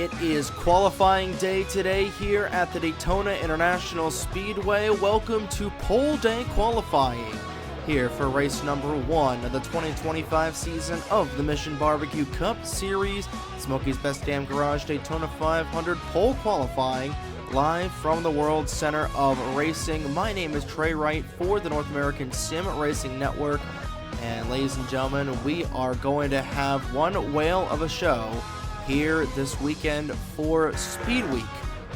It is qualifying day today here at the Daytona International Speedway. Welcome to pole day qualifying here for race number 1 of the 2025 season of the Mission Barbecue Cup Series. Smokey's Best Damn Garage Daytona 500 pole qualifying live from the World Center of Racing. My name is Trey Wright for the North American Sim Racing Network. And ladies and gentlemen, we are going to have one whale of a show here this weekend for Speed Week,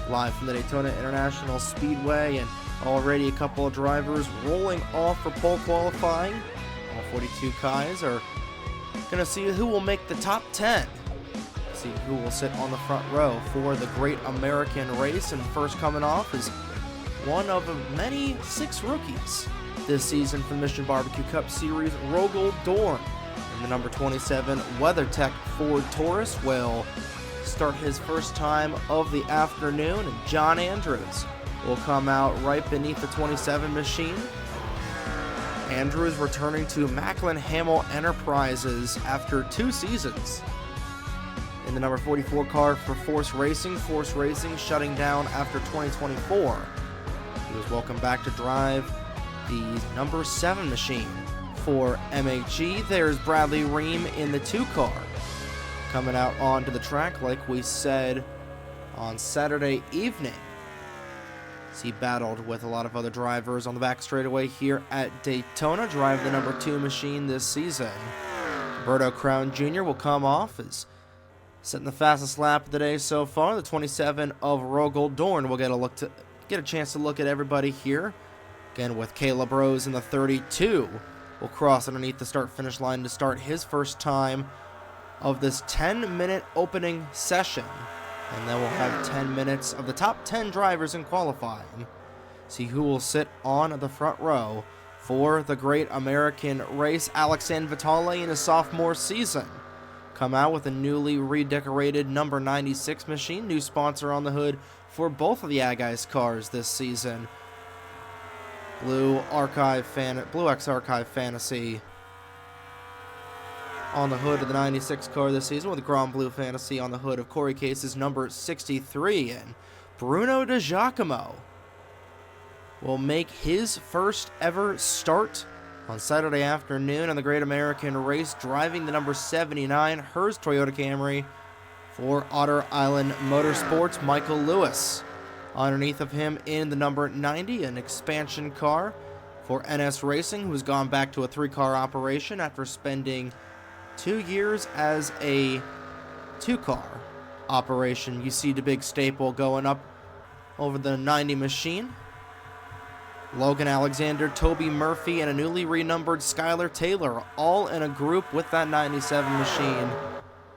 live from the Daytona International Speedway, and already a couple of drivers rolling off for pole qualifying. All 42 guys are going to see who will make the top 10, see who will sit on the front row for the Great American Race. And first coming off is one of many 6 rookies this season for the Mission Barbecue Cup Series. Rogel Dorn in the number 27 WeatherTech Ford Taurus will start his first time of the afternoon, and John Andrews will come out right beneath the 27 machine. Andrews returning to Macklin Hamill Enterprises after 2 seasons in the number 44 car for Force Racing shutting down after 2024. He was welcomed back to drive the number 7 machine for MHE. There's Bradley Ream in the 2 car coming out onto the track, like we said on Saturday evening. He battled with a lot of other drivers on the back straightaway here at Daytona, driving the number 2 machine this season. Roberto Crown Jr. will come off as setting the fastest lap of the day so far. The 27 of Rogel Dorn will get a chance to look at everybody here. Again, with Caleb Rose in the 32, will cross underneath the start-finish line to start his first time of this 10-minute opening session. And then we'll have 10 minutes of the top 10 drivers in qualifying. See who will sit on the front row for the Great American Race. Alexandre Vitale in his sophomore season come out with a newly redecorated number 96 machine. New sponsor on the hood for both of the Aggies cars this season. Blue X Archive Fantasy on the hood of the 96 car this season, with Grand Blue Fantasy on the hood of Corey Case's number 63. And Bruno Di Giacomo will make his first ever start on Saturday afternoon on the Great American Race, driving the number 79 Hertz Toyota Camry for Otter Island Motorsports. Michael Lewis underneath of him in the number 90, an expansion car for NS Racing, who's gone back to a 3-car operation after spending 2 years as a 2-car operation. You see the big staple going up over the 90 machine. Logan Alexander, Toby Murphy, and a newly renumbered Skylar Taylor, all in a group with that 97 machine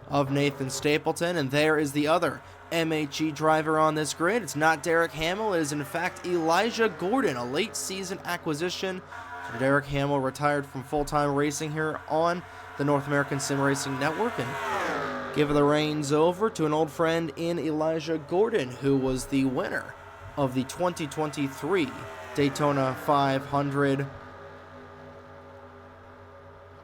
of Nathan Stapleton. And there is the other MHE driver on this grid. It's not Derek Hamill. It is in fact Elijah Gordon, a late season acquisition. So Derek Hamill retired from full-time racing here on the North American Sim Racing Network, and give the reins over to an old friend in Elijah Gordon, who was the winner of the 2023 Daytona 500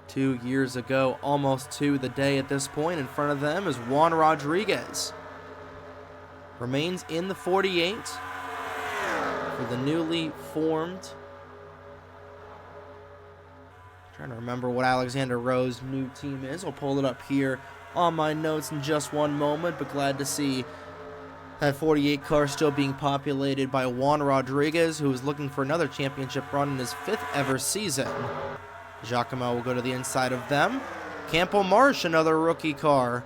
2 years ago, almost to the day at this point. In front of them is Juan Rodriguez. Remains in the 48 for the newly formed. Trying to remember what Alexander Rowe's new team is. I'll pull it up here on my notes in just one moment, but glad to see that 48 car still being populated by Juan Rodriguez, who is looking for another championship run in his 5th ever season. Giacomo will go to the inside of them. Campo Marsh, another rookie car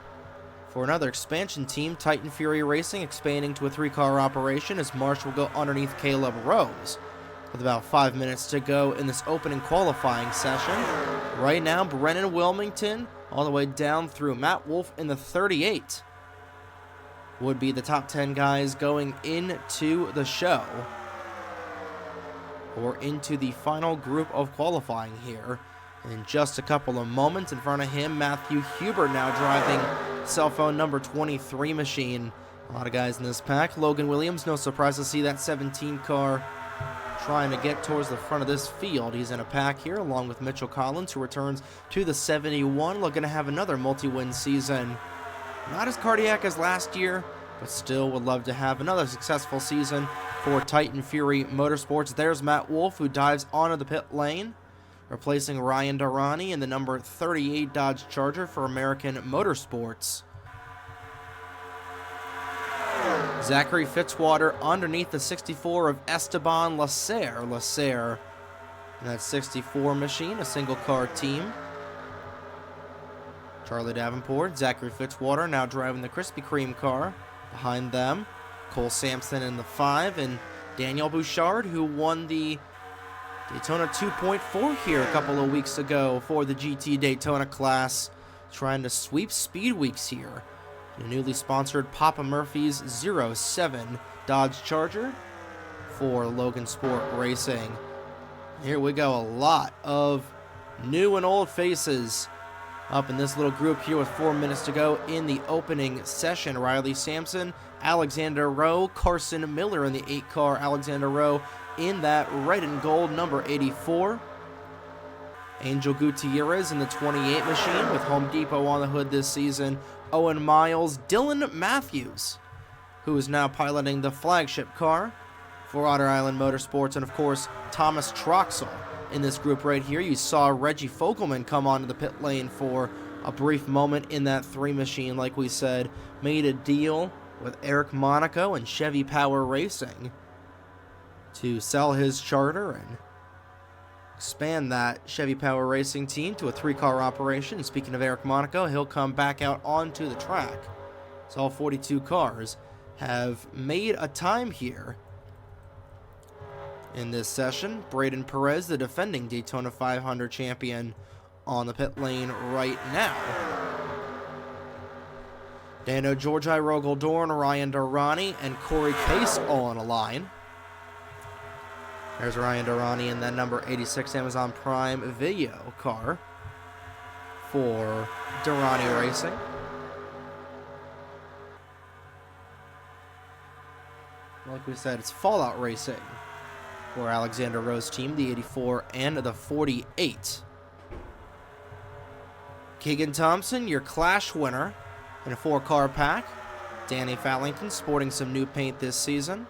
for another expansion team, Titan Fury Racing, expanding to a 3-car operation, as Marsh will go underneath Caleb Rose. With about 5 minutes to go in this opening qualifying session. Right now, Brennan Wilmington all the way down through Matt Wolf in the 38 would be the top 10 guys going into the show, or into the final group of qualifying here in just a couple of moments. In front of him, Matthew Hubert now driving cell phone number 23 machine. A lot of guys in this pack. Logan Williams, no surprise to see that 17 car trying to get towards the front of this field. He's in a pack here along with Mitchell Collins, who returns to the 71, looking to have another multi-win season Not as cardiac as last year, but still would love to have another successful season for Titan Fury Motorsports. There's Matt Wolf, who dives onto the pit lane, replacing Ryan Durrani in the number 38 Dodge Charger for American Motorsports. Zachary Fitzwater underneath the 64 of Esteban Lasser. Lasser in that 64 machine, a single car team. Charlie Davenport, Zachary Fitzwater now driving the Krispy Kreme car. Behind them, Cole Sampson in the 5, and Daniel Bouchard, who won the Daytona 2.4 here a couple of weeks ago for the GT Daytona class, trying to sweep Speed Weeks here. The newly sponsored Papa Murphy's 07 Dodge Charger for Logan Sport Racing. Here we go, a lot of new and old faces up in this little group here with 4 minutes to go in the opening session. Riley Sampson, Alexander Rowe, Carson Miller in the 8-car. Alexander Rowe in that red and gold number 84. Angel Gutierrez in the 28 machine with Home Depot on the hood this season. Owen Miles, Dylan Matthews, who is now piloting the flagship car for Otter Island Motorsports, and of course Thomas Troxel in this group right here. You saw Reggie Fogelman come onto the pit lane for a brief moment in that 3 machine, like we said. Made a deal with Eric Monaco and Chevy Power Racing to sell his charter and expand that Chevy Power Racing team to a 3-car operation. Speaking of Eric Monaco, he'll come back out onto the track. So all 42 cars have made a time here in this session. Braden Perez, the defending Daytona 500 champion, on the pit lane right now. Dano Georgi, Rogel Dorn, Ryan Durrani, and Corey Case all on a line. There's Ryan Durrani in that number 86 Amazon Prime video car for Durrani Racing. Like we said, it's Fallout Racing for Alexander Rowe's team, the 84 and the 48. Keegan Thompson, your Clash winner in a 4-car pack. Danny Fallington sporting some new paint this season.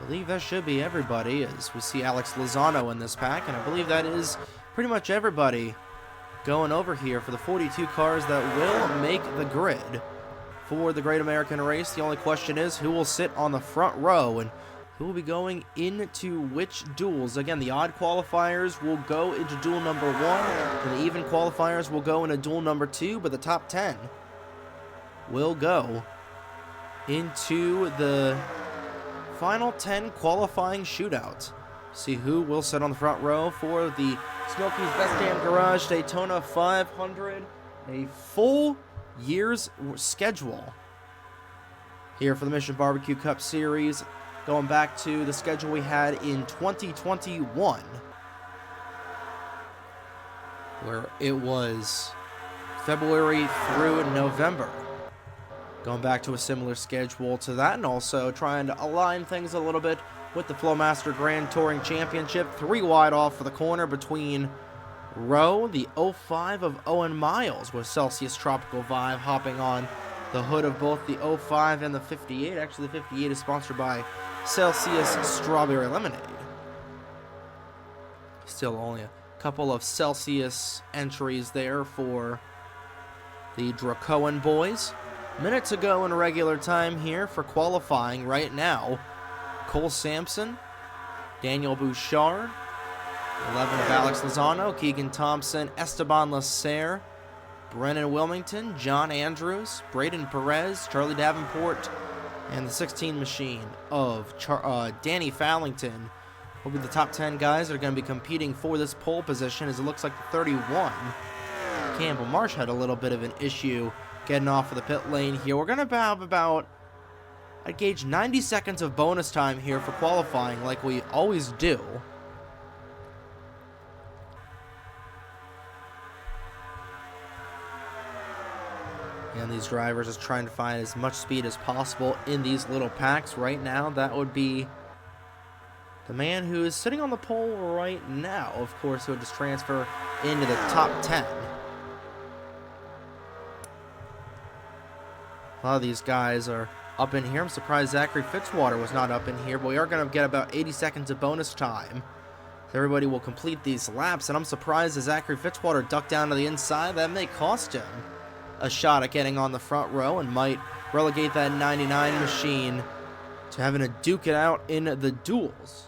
I believe that should be everybody, as we see Alex Lozano in this pack, and I believe that is pretty much everybody going over here for the 42 cars that will make the grid for the Great American Race. The only question is who will sit on the front row and who will be going into which duels. Again, the odd qualifiers will go into duel number 1, and the even qualifiers will go into duel number 2, but the top 10 will go into the final 10 qualifying shootout. See who will sit on the front row for the Smokies Best Damn Garage Daytona 500. A full year's schedule here for the Mission Barbecue Cup Series, going back to the schedule we had in 2021, where it was February through November. Going back to a similar schedule to that, and also trying to align things a little bit with the Flowmaster Grand Touring Championship. 3 wide off for the corner between Rowe, the 05 of Owen Miles with Celsius Tropical Vibe hopping on the hood of both the 05 and the 58. Actually, the 58 is sponsored by Celsius Strawberry Lemonade. Still only a couple of Celsius entries there for the Dracoan boys. Minutes ago in regular time here for qualifying right now. Cole Sampson, Daniel Bouchard, 11 of Alex Lozano, Keegan Thompson, Esteban Lasser, Brennan Wilmington, John Andrews, Braden Perez, Charlie Davenport, and the 16 machine of Danny Fallington will be the top 10 guys that are going to be competing for this pole position, as it looks like the 31, Campbell Marsh, had a little bit of an issue getting off of the pit lane here. We're going to have about, I'd gauge 90 seconds of bonus time here for qualifying, like we always do. And these drivers is trying to find as much speed as possible in these little packs. Right now, that would be the man who is sitting on the pole right now. Of course, he'll just transfer into the top 10. A lot of these guys are up in here. I'm surprised Zachary Fitzwater was not up in here, but we are going to get about 80 seconds of bonus time. Everybody will complete these laps, and I'm surprised that Zachary Fitzwater ducked down to the inside. That may cost him a shot at getting on the front row and might relegate that 99 machine to having to duke it out in the duels.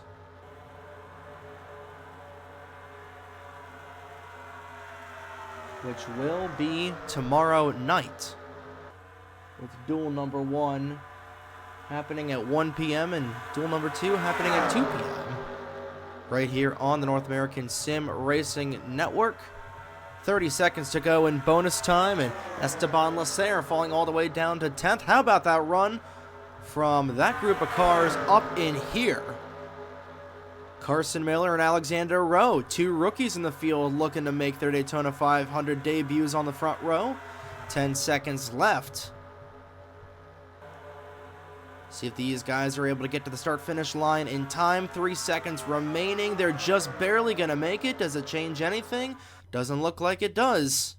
Which will be tomorrow night, with duel number 1 happening at 1 p.m. and duel number 2 happening at 2 p.m. right here on the North American Sim Racing Network. 30 seconds to go in bonus time, and Esteban Lasser falling all the way down to 10th. How about that run from that group of cars up in here? Carson Miller and Alexander Rowe, 2 rookies in the field looking to make their Daytona 500 debuts on the front row. 10 seconds left. See if these guys are able to get to the start-finish line in time. 3 seconds remaining. They're just barely going to make it. Does it change anything? Doesn't look like it does.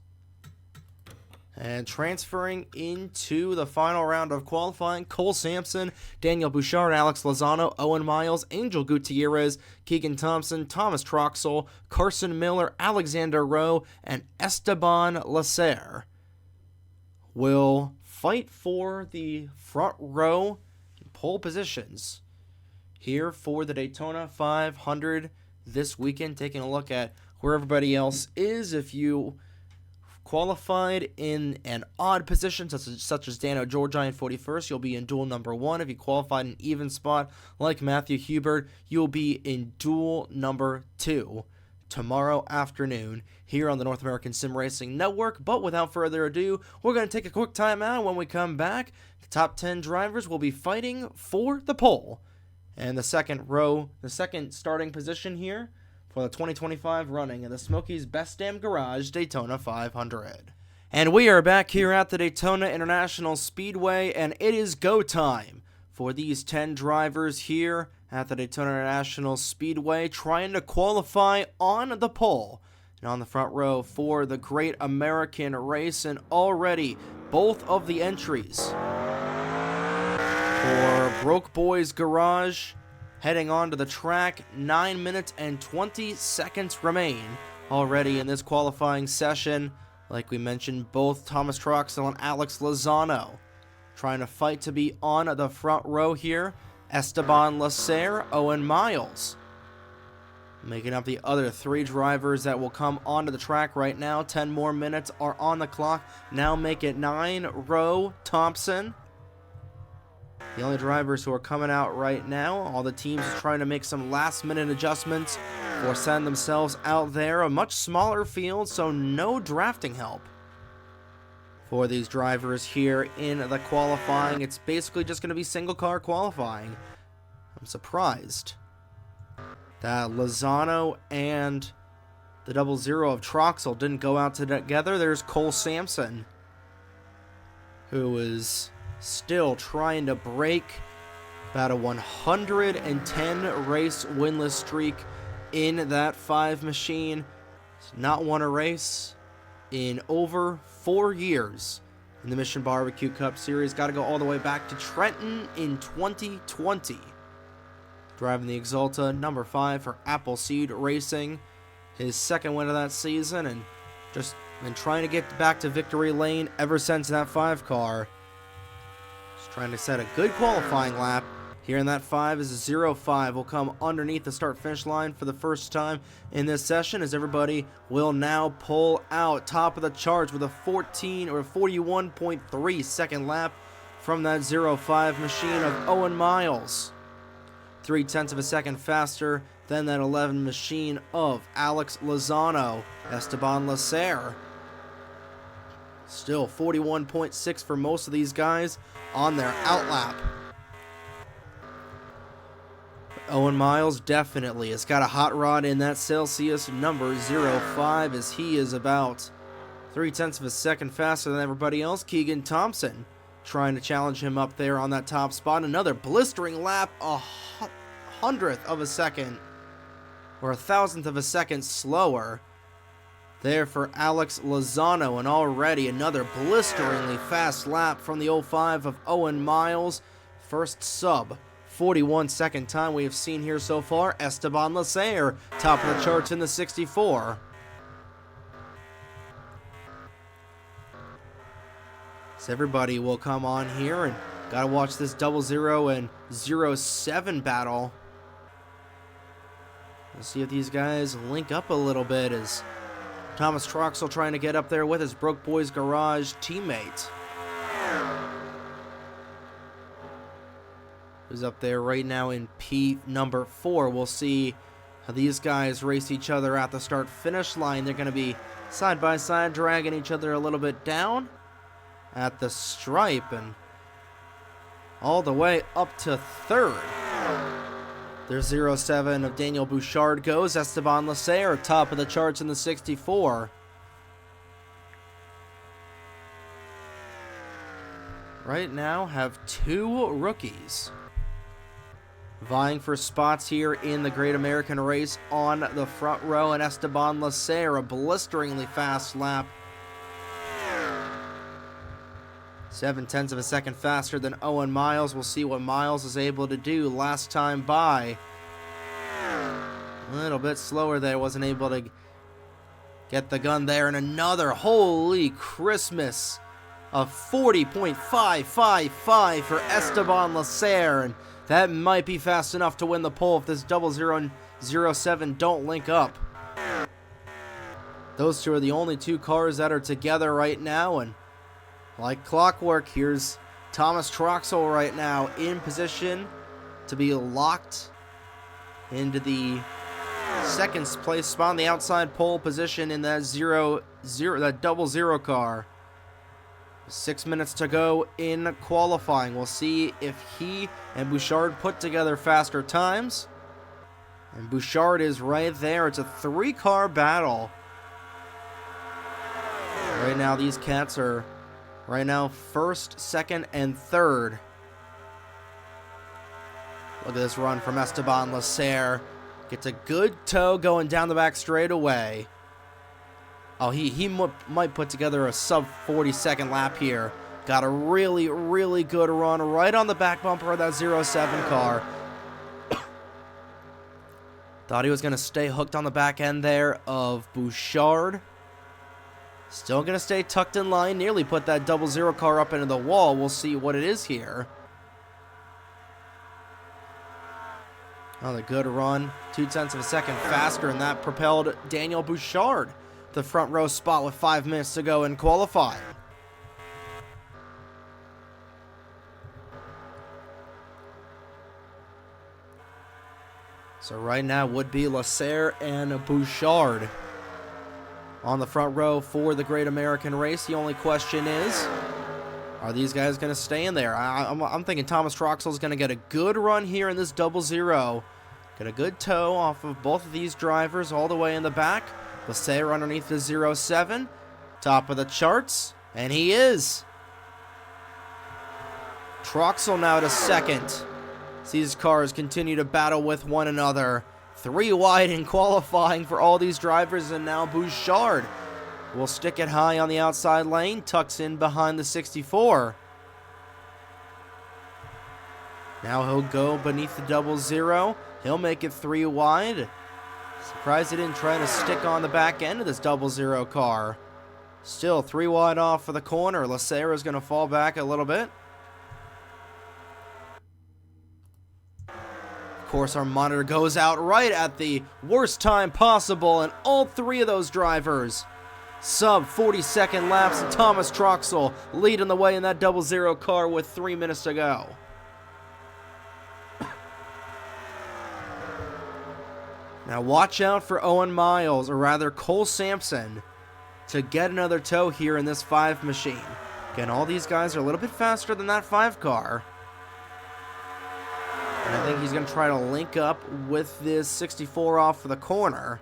And transferring into the final round of qualifying, Cole Sampson, Daniel Bouchard, Alex Lozano, Owen Miles, Angel Gutierrez, Keegan Thompson, Thomas Troxel, Carson Miller, Alexander Rowe, and Esteban Lasser will fight for the front row pole positions here for the Daytona 500 this weekend. Taking a look at where everybody else is. If you qualified in an odd position, such as Dano Georgi in 41st, you'll be in duel number 1. If you qualified in an even spot, like Matthew Hubert, you'll be in duel number 2 tomorrow afternoon here on the North American Sim Racing Network. But without further ado, we're going to take a quick timeout. When we come back, the top 10 drivers will be fighting for the pole. And the second starting position here for the 2025 running in the Smokies Best Damn Garage Daytona 500. And we are back here at the Daytona International Speedway, and it is go time for these 10 drivers here at the Daytona International Speedway, trying to qualify on the pole and on the front row for the Great American Race. And already both of the entries for Broke Boys Garage heading onto the track. 9 minutes and 20 seconds remain already in this qualifying session. Like we mentioned, both Thomas Troxel and Alex Lozano trying to fight to be on the front row here. Esteban Lasser, Owen Miles making up the other 3 drivers that will come onto the track right now. 10 more minutes are on the clock. Now make it 9. Rowe, Thompson, the only drivers who are coming out right now. All the teams are trying to make some last-minute adjustments or send themselves out there. A much smaller field, so no drafting help for these drivers here in the qualifying. It's basically just going to be single-car qualifying. I'm surprised that Lozano and the 00 of Troxel didn't go out together. There's Cole Sampson, who is still trying to break about a 110 race winless streak in that 5 machine. He's not won a race in over 4 years in the Mission Barbecue Cup Series. Got to go all the way back to Trenton in 2020. Driving the Exalta number 5 for Appleseed Racing. His second win of that season, and just been trying to get back to victory lane ever since that 5 car. Just trying to set a good qualifying lap here in that 5 as a 0.5 will come underneath the start-finish line for the first time in this session, as everybody will now pull out top of the charts with a 41.3 second lap from that 0.5 machine of Owen Miles. 0.3 of a second faster than that 11 machine of Alex Lozano. Esteban Lasser, still 41.6 for most of these guys on their outlap. Owen Miles definitely has got a hot rod in that Celsius number 0.5, as he is about 0.3 of a second faster than everybody else. Keegan Thompson trying to challenge him up there on that top spot. Another blistering lap, a 100th of a second or a 1,000th of a second slower there for Alex Lozano, and already another blisteringly fast lap from the 05 of Owen Miles. First sub 41-second time we have seen here so far. Esteban Leclerc, top of the charts in the 64. So everybody will come on here, and gotta watch this 00 and 07 battle. We'll see if these guys link up a little bit, as Thomas Troxel trying to get up there with his Broke Boys Garage teammate, who's up there right now in P number 4. We'll see how these guys race each other at the start-finish line. They're going to be side by side, dragging each other a little bit down at the stripe, and all the way up to third. There's 07 of Daniel Bouchard goes. Esteban Leclerc, top of the charts in the 64. Right now have 2 rookies vying for spots here in the Great American Race on the front row, and Esteban Leclerc, a blisteringly fast lap. 0.7 of a second faster than Owen Miles. We'll see what Miles is able to do last time by. A little bit slower there, wasn't able to get the gun there, and another, holy Christmas, of 40.555 for Esteban Leclerc, and that might be fast enough to win the pole if this 00 and 07 don't link up. Those two are the only 2 cars that are together right now, and like clockwork, here's Thomas Troxel right now in position to be locked into the second place spot on the outside pole position in that 00 car. 6 minutes to go in qualifying. We'll see if he and Bouchard put together faster times. And Bouchard is right there. It's a 3-car battle. Right now, these cats are right now first, second, and third. Look at this run from Esteban Leclerc. Gets a good tow going down the back straightaway. Oh, he might put together a sub 40-second lap here. Got a really, really good run right on the back bumper of that 07 car. Thought he was going to stay hooked on the back end there of Bouchard. Still going to stay tucked in line. Nearly put that 00 car up into the wall. We'll see what it is here. Another good run. 0.2 of a second faster, and that propelled Daniel Bouchard the front row spot with 5 minutes to go in qualifying. So right now would be Leclerc and Bouchard on the front row for the Great American Race. The only question is, are these guys going to stay in there? I'm thinking Thomas Troxel is going to get a good run here in this 00. Get a good tow off of both of these drivers all the way in the back. Leclerc underneath the 07, top of the charts, and he is. Troxel now to second. These cars continue to battle with one another. 3 wide in qualifying for all these drivers, and now Bouchard will stick it high on the outside lane, tucks in behind the 64. Now he'll go beneath the 00. He'll make it 3 wide. Surprised he didn't try to stick on the back end of this 00 car. Still 3 wide off for the corner. Leclerc is going to fall back a little bit. Of course, our monitor goes out right at the worst time possible, and all 3 of those drivers sub 40-second laps, and Thomas Troxel leading the way in that 00 car with 3 minutes to go. Now watch out for Owen Miles, or rather Cole Sampson, to get another tow here in this 5 machine. Again, all these guys are a little bit faster than that 5 car. And I think he's going to try to link up with this 64 off for the corner.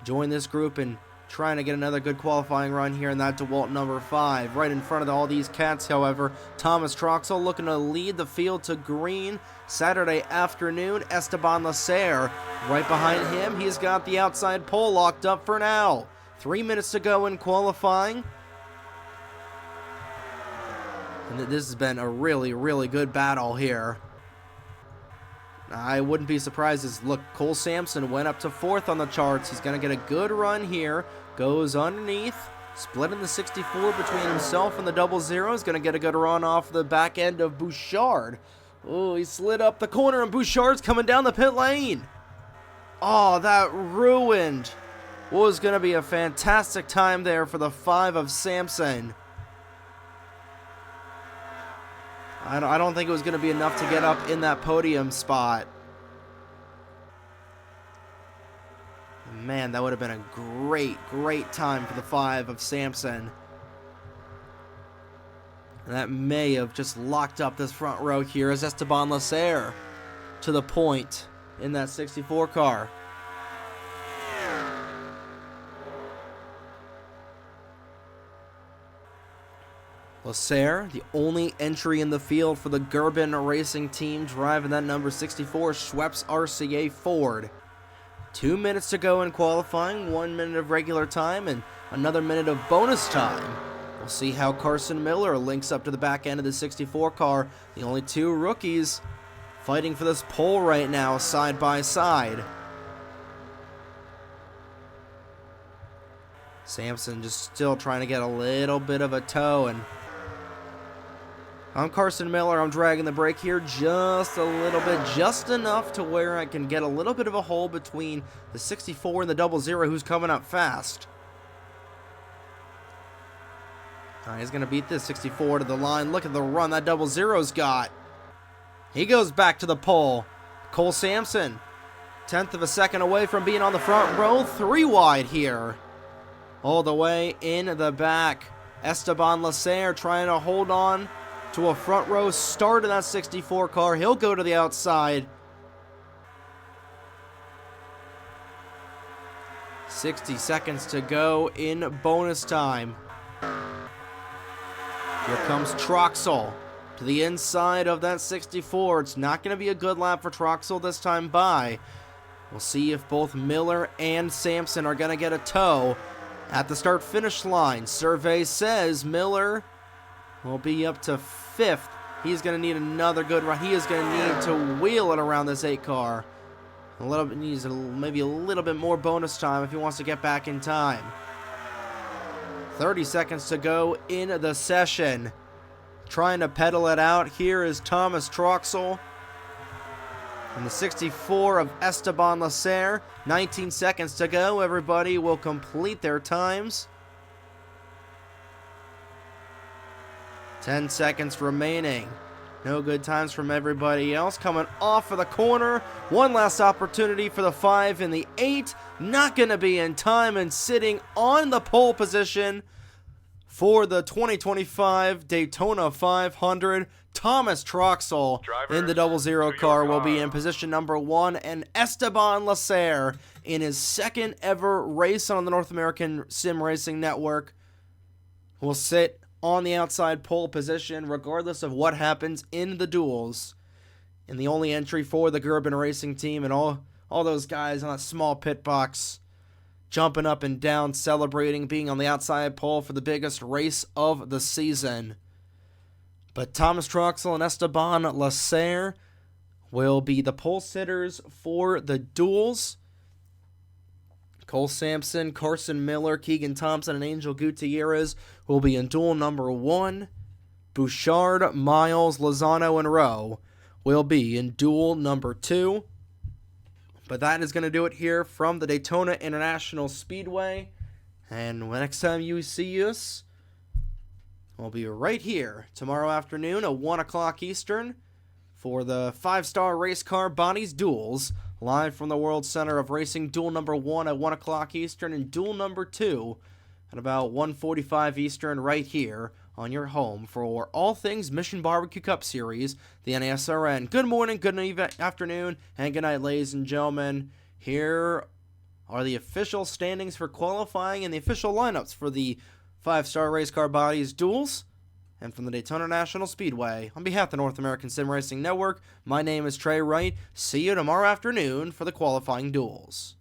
Join this group in trying to get another good qualifying run here in that DeWalt number 5. Right in front of all these cats, however, Thomas Troxel looking to lead the field to green. Saturday afternoon, Esteban Lasser right behind him. He's got the outside pole locked up for now. 3 minutes to go in qualifying. And this has been a really, really good battle here. I wouldn't be surprised as, look, Cole Sampson went up to 4th on the charts. He's going to get a good run here. Goes underneath. Splitting the 64 between himself and the 00. He's going to get a good run off the back end of Bouchard. Oh, he slid up the corner and Bouchard's coming down the pit lane. Oh, that ruined what was going to be a fantastic time there for the 5 of Sampson. I don't think it was going to be enough to get up in that podium spot. Man, that would have been a great, great time for the 5 of Sampson. And that may have just locked up this front row here as Esteban Lasser to the point in that 64 car. Lasser, the only entry in the field for the Gerben Racing Team, driving that number 64 Schweppes RCA Ford. 2 minutes to go in qualifying, 1 minute of regular time, and another minute of bonus time. We'll see how Carson Miller links up to the back end of the 64 car. The only 2 rookies fighting for this pole right now, side by side. Sampson just still trying to get a little bit of a toe, and I'm Carson Miller. I'm dragging the brake here just a little bit, just enough to where I can get a little bit of a hole between the 64 and the 00, who's coming up fast. He's going to beat this 64 to the line. Look at the run that 00's got. He goes back to the pole. Cole Sampson, 1/10 of a second away from being on the front row. 3 wide here. All the way in the back. Esteban Lasser trying to hold on to a front row start in that 64 car. He'll go to the outside. 60 seconds to go in bonus time. Here comes Troxel to the inside of that 64. It's not going to be a good lap for Troxel this time by. We'll see if both Miller and Sampson are going to get a tow at the start-finish line. Survey says Miller will be up to 5th. He's going to need another good run. He is going to need to wheel it around this 8 car. A little bit needs maybe a little bit more bonus time if he wants to get back in time. 30 seconds to go in the session. Trying to pedal it out. Here is Thomas Troxel. And the 64 of Esteban Lasser. 19 seconds to go. Everybody will complete their times. 10 seconds remaining. No good times from everybody else. Coming off of the corner. One last opportunity for the 5 and the 8. Not going to be in time, and sitting on the pole position for the 2025 Daytona 500. Thomas Troxel in the 00 car will be in position number 1, and Esteban Lasser in his 2nd ever race on the North American Sim Racing Network will sit on the outside pole position regardless of what happens in the duels. And the only entry for the Gerben Racing Team, and all those guys on that small pit box jumping up and down, celebrating being on the outside pole for the biggest race of the season. But Thomas Troxel and Esteban Lasser will be the pole sitters for the duels. Cole Sampson, Carson Miller, Keegan Thompson, and Angel Gutierrez will be in duel number 1. Bouchard, Miles, Lozano, and Rowe will be in duel number 2. But that is going to do it here from the Daytona International Speedway. And next time you see us, we'll be right here tomorrow afternoon at 1 o'clock Eastern for the 5-star race car bodies duels, live from the World Center of Racing. Duel number 1 at 1 o'clock Eastern, and duel number 2 at about 1:45 Eastern right here on your home for all things Mission Barbecue Cup Series, the NASRN. Good morning, good afternoon, and good night, ladies and gentlemen. Here are the official standings for qualifying and the official lineups for the 5-star race car bodies duels. And from the Daytona National Speedway, on behalf of the North American Sim Racing Network, my name is Trey Wright. See you tomorrow afternoon for the qualifying duels.